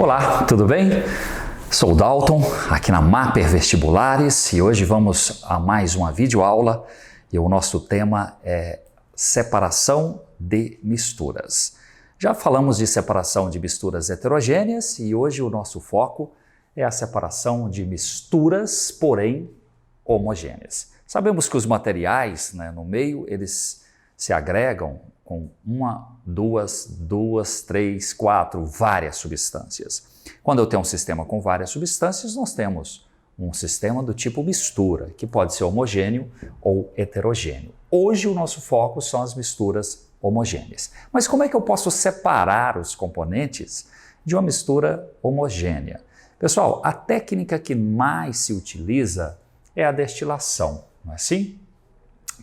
Olá, tudo bem? Sou o Dalton, aqui na Mapper Vestibulares, e hoje vamos a mais uma videoaula e o nosso tema é separação de misturas. Já falamos de separação de misturas heterogêneas e hoje o nosso foco é a separação de misturas, porém homogêneas. Sabemos que os materiais, no meio, eles se agregam com uma, duas, três, quatro, várias substâncias. Quando eu tenho um sistema com várias substâncias, nós temos um sistema do tipo mistura, que pode ser homogêneo ou heterogêneo. Hoje o nosso foco são as misturas homogêneas. Mas como é que eu posso separar os componentes de uma mistura homogênea? Pessoal, a técnica que mais se utiliza é a destilação, não é assim?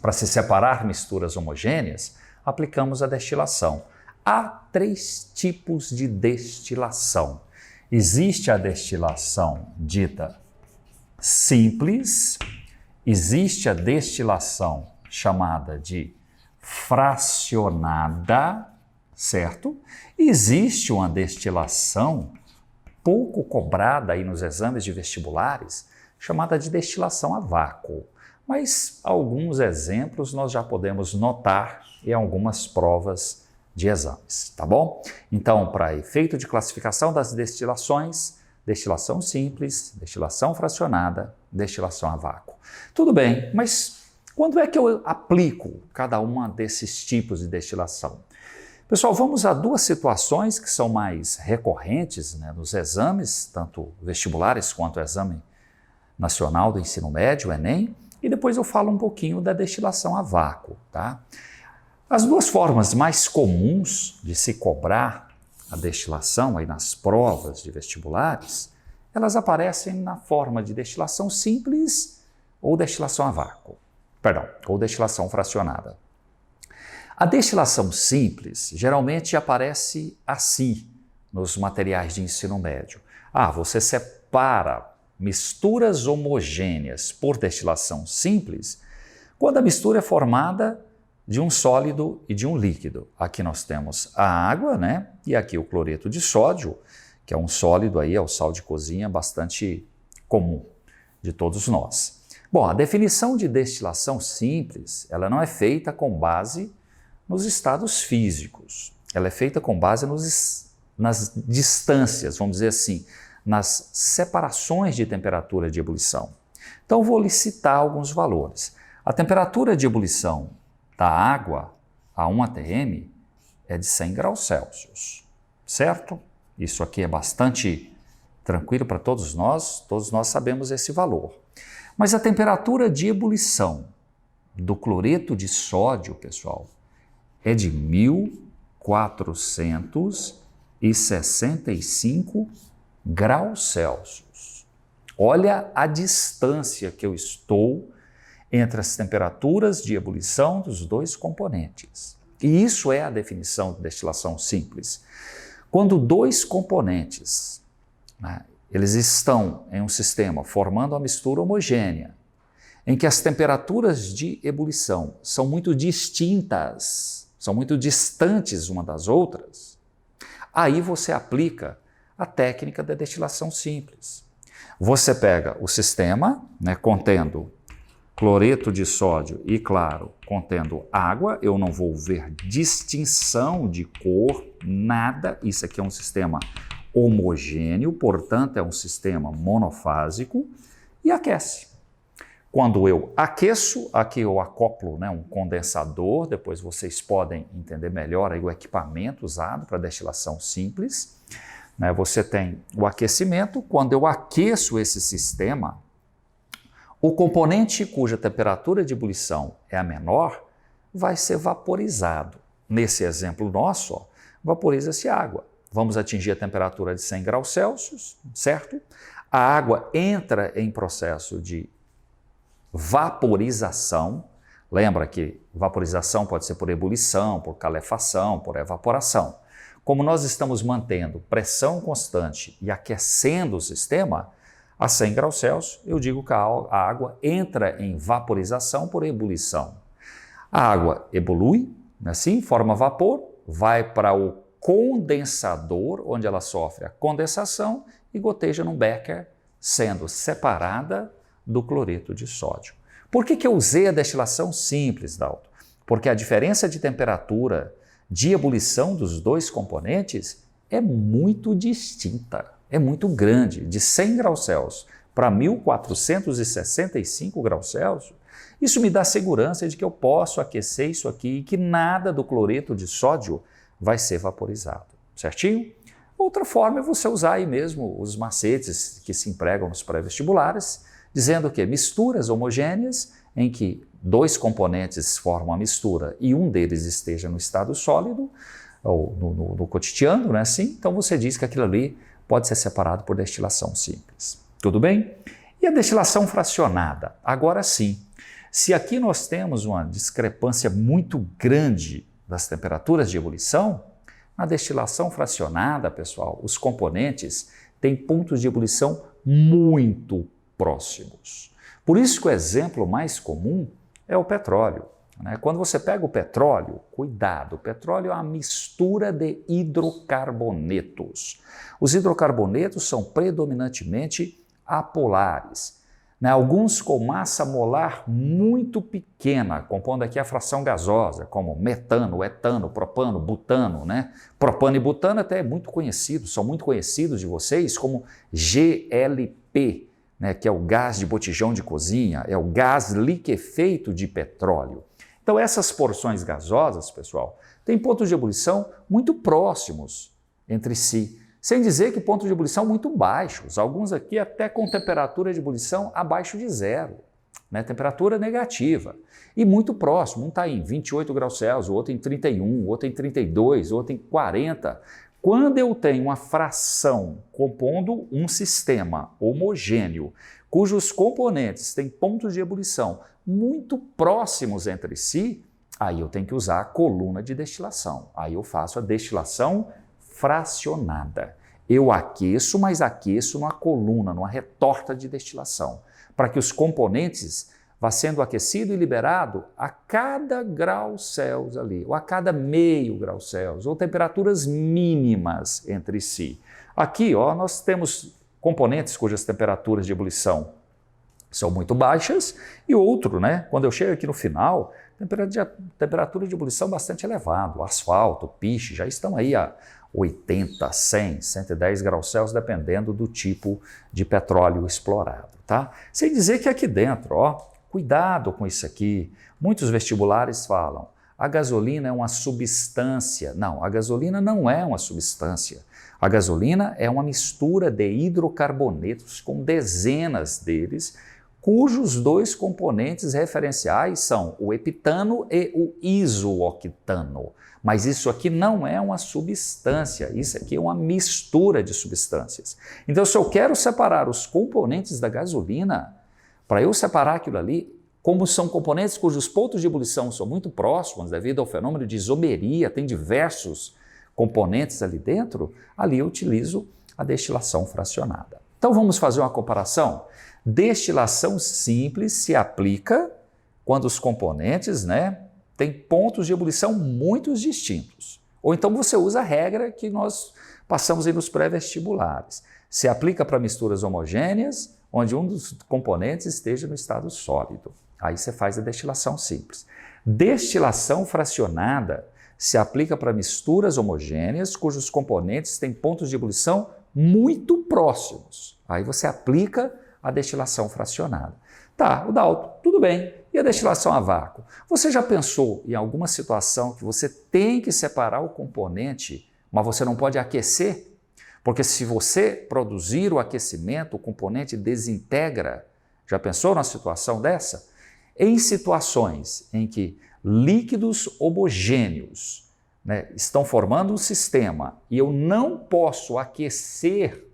Para se separar misturas homogêneas, aplicamos a destilação. Há três tipos de destilação. Existe a destilação dita simples, existe a destilação chamada de fracionada, certo? Existe uma destilação pouco cobrada aí nos exames de vestibulares, chamada de destilação a vácuo. Mas alguns exemplos nós já podemos notar em algumas provas de exames, tá bom? Então, para efeito de classificação das destilações, destilação simples, destilação fracionada, destilação a vácuo. Tudo bem, mas quando é que eu aplico cada uma desses tipos de destilação? Pessoal, vamos a duas situações que são mais recorrentes nos exames, tanto vestibulares quanto o Exame Nacional do Ensino Médio, o Enem, e depois eu falo um pouquinho da destilação a vácuo, tá? As duas formas mais comuns de se cobrar a destilação aí nas provas de vestibulares, elas aparecem na forma de destilação simples ou destilação a vácuo, ou destilação fracionada. A destilação simples geralmente aparece assim nos materiais de ensino médio. Você separa misturas homogêneas por destilação simples quando a mistura é formada de um sólido e de um líquido. Aqui nós temos a água, e aqui o cloreto de sódio, que é um sólido aí, é o sal de cozinha bastante comum de todos nós. Bom, a definição de destilação simples, ela não é feita com base nos estados físicos. Ela é feita com base nas distâncias, vamos dizer assim, nas separações de temperatura de ebulição. Então, vou lhe citar alguns valores. A temperatura de ebulição da água a 1 atm é de 100 graus Celsius, certo? Isso aqui é bastante tranquilo para todos nós sabemos esse valor. Mas a temperatura de ebulição do cloreto de sódio, pessoal, é de 1465 graus Celsius. Olha a distância que eu estou entre as temperaturas de ebulição dos dois componentes. E isso é a definição de destilação simples. Quando dois componentes, eles estão em um sistema formando uma mistura homogênea, em que as temperaturas de ebulição são muito distintas, são muito distantes uma das outras, aí você aplica a técnica da destilação simples. Você pega o sistema, contendo cloreto de sódio e, claro, contendo água, eu não vou ver distinção de cor, nada, isso aqui é um sistema homogêneo, portanto é um sistema monofásico, e aquece. Quando eu aqueço, aqui eu acoplo um condensador, depois vocês podem entender melhor aí o equipamento usado para destilação simples. Você tem o aquecimento. Quando eu aqueço esse sistema, o componente cuja temperatura de ebulição é a menor vai ser vaporizado. Nesse exemplo nosso, vaporiza-se água. Vamos atingir a temperatura de 100 graus Celsius, certo? A água entra em processo de vaporização. Lembra que vaporização pode ser por ebulição, por calefação, por evaporação. Como nós estamos mantendo pressão constante e aquecendo o sistema, a 100 graus Celsius, eu digo que a água entra em vaporização por ebulição. A água evolui, assim, forma vapor, vai para o condensador, onde ela sofre a condensação e goteja num becker, sendo separada do cloreto de sódio. Por que eu usei a destilação simples, Dalton? Porque a diferença de temperatura de ebulição dos dois componentes é muito distinta, é muito grande, de 100 graus Celsius para 1465 graus Celsius. Isso me dá segurança de que eu posso aquecer isso aqui e que nada do cloreto de sódio vai ser vaporizado, certinho? Outra forma é você usar aí mesmo os macetes que se empregam nos pré-vestibulares, dizendo que misturas homogêneas em que dois componentes formam a mistura e um deles esteja no estado sólido, ou no cotidiano, né? Assim, então você diz que aquilo ali pode ser separado por destilação simples. Tudo bem? E a destilação fracionada? Agora sim, se aqui nós temos uma discrepância muito grande das temperaturas de ebulição, na destilação fracionada, pessoal, os componentes têm pontos de ebulição muito próximos. Por isso que o exemplo mais comum é o petróleo. Quando você pega o petróleo, cuidado, o petróleo é uma mistura de hidrocarbonetos. Os hidrocarbonetos são predominantemente apolares, alguns com massa molar muito pequena, compondo aqui a fração gasosa, como metano, etano, propano, butano. Propano e butano até é muito conhecido, são muito conhecidos de vocês como GLP, que é o gás de botijão de cozinha, é o gás liquefeito de petróleo. Então essas porções gasosas, pessoal, têm pontos de ebulição muito próximos entre si, sem dizer que pontos de ebulição muito baixos, alguns aqui até com temperatura de ebulição abaixo de zero, temperatura negativa, e muito próximo, um está em 28 graus Celsius, o outro em 31, o outro em 32, o outro em 40. Quando eu tenho uma fração compondo um sistema homogêneo, cujos componentes têm pontos de ebulição muito próximos entre si, aí eu tenho que usar a coluna de destilação. Aí eu faço a destilação fracionada. Eu aqueço, mas aqueço numa coluna, numa retorta de destilação, para que os componentes vá sendo aquecido e liberado a cada grau Celsius ali, ou a cada meio grau Celsius, ou temperaturas mínimas entre si. Aqui, nós temos componentes cujas temperaturas de ebulição são muito baixas e outro, quando eu chego aqui no final, temperatura de ebulição bastante elevada, asfalto, piche, já estão aí a 80, 100, 110 graus Celsius, dependendo do tipo de petróleo explorado, tá? Sem dizer que aqui dentro, cuidado com isso aqui. Muitos vestibulares falam, a gasolina é uma substância. Não, a gasolina não é uma substância. A gasolina é uma mistura de hidrocarbonetos com dezenas deles, cujos dois componentes referenciais são o heptano e o isooctano. Mas isso aqui não é uma substância, isso aqui é uma mistura de substâncias. Então, se eu quero separar os componentes da gasolina, para eu separar aquilo ali, como são componentes cujos pontos de ebulição são muito próximos devido ao fenômeno de isomeria, tem diversos componentes ali dentro, ali eu utilizo a destilação fracionada. Então vamos fazer uma comparação? Destilação simples se aplica quando os componentes têm pontos de ebulição muito distintos. Ou então você usa a regra que nós passamos aí nos pré-vestibulares. Se aplica para misturas homogêneas, onde um dos componentes esteja no estado sólido. Aí você faz a destilação simples. Destilação fracionada se aplica para misturas homogêneas cujos componentes têm pontos de ebulição muito próximos. Aí você aplica a destilação fracionada. Tá, o Dalton, tudo bem. E a destilação a vácuo? Você já pensou em alguma situação que você tem que separar o componente, mas você não pode aquecer? Porque se você produzir o aquecimento, o componente desintegra. Já pensou numa situação dessa? Em situações em que líquidos homogêneos estão formando um sistema e eu não posso aquecer,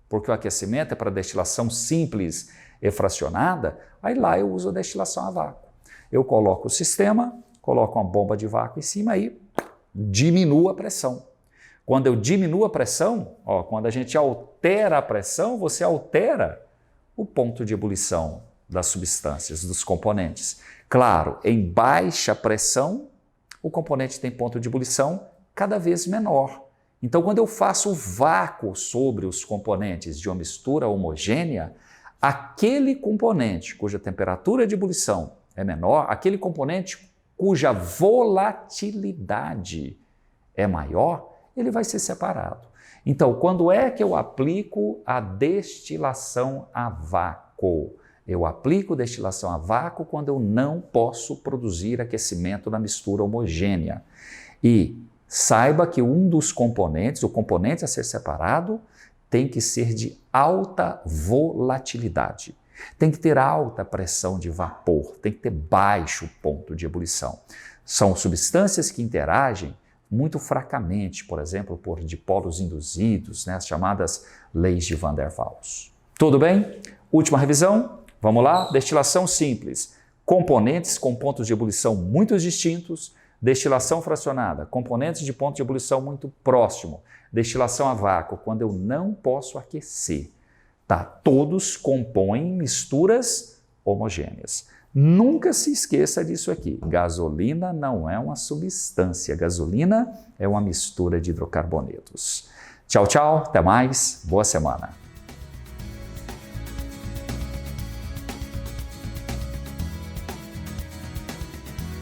porque o aquecimento é para destilação simples e fracionada, aí lá eu uso a destilação a vácuo. Eu coloco o sistema, coloco uma bomba de vácuo em cima e diminuo a pressão. Quando eu diminuo a pressão, quando a gente altera a pressão, você altera o ponto de ebulição das substâncias, dos componentes. Claro, em baixa pressão, o componente tem ponto de ebulição cada vez menor. Então, quando eu faço vácuo sobre os componentes de uma mistura homogênea, aquele componente cuja temperatura de ebulição é menor, aquele componente cuja volatilidade é maior, ele vai ser separado. Então, quando é que eu aplico a destilação a vácuo? Eu aplico destilação a vácuo quando eu não posso produzir aquecimento na mistura homogênea. E saiba que um dos componentes, o componente a ser separado, tem que ser de alta volatilidade. Tem que ter alta pressão de vapor, tem que ter baixo ponto de ebulição. São substâncias que interagem muito fracamente, por exemplo, por dipolos induzidos, as chamadas leis de Van der Waals. Tudo bem? Última revisão? Vamos lá? Destilação simples. Componentes com pontos de ebulição muito distintos. Destilação fracionada. Componentes de ponto de ebulição muito próximo. Destilação a vácuo, quando eu não posso aquecer. Tá? Todos compõem misturas homogêneas. Nunca se esqueça disso aqui. Gasolina não é uma substância. Gasolina é uma mistura de hidrocarbonetos. Tchau, tchau. Até mais. Boa semana.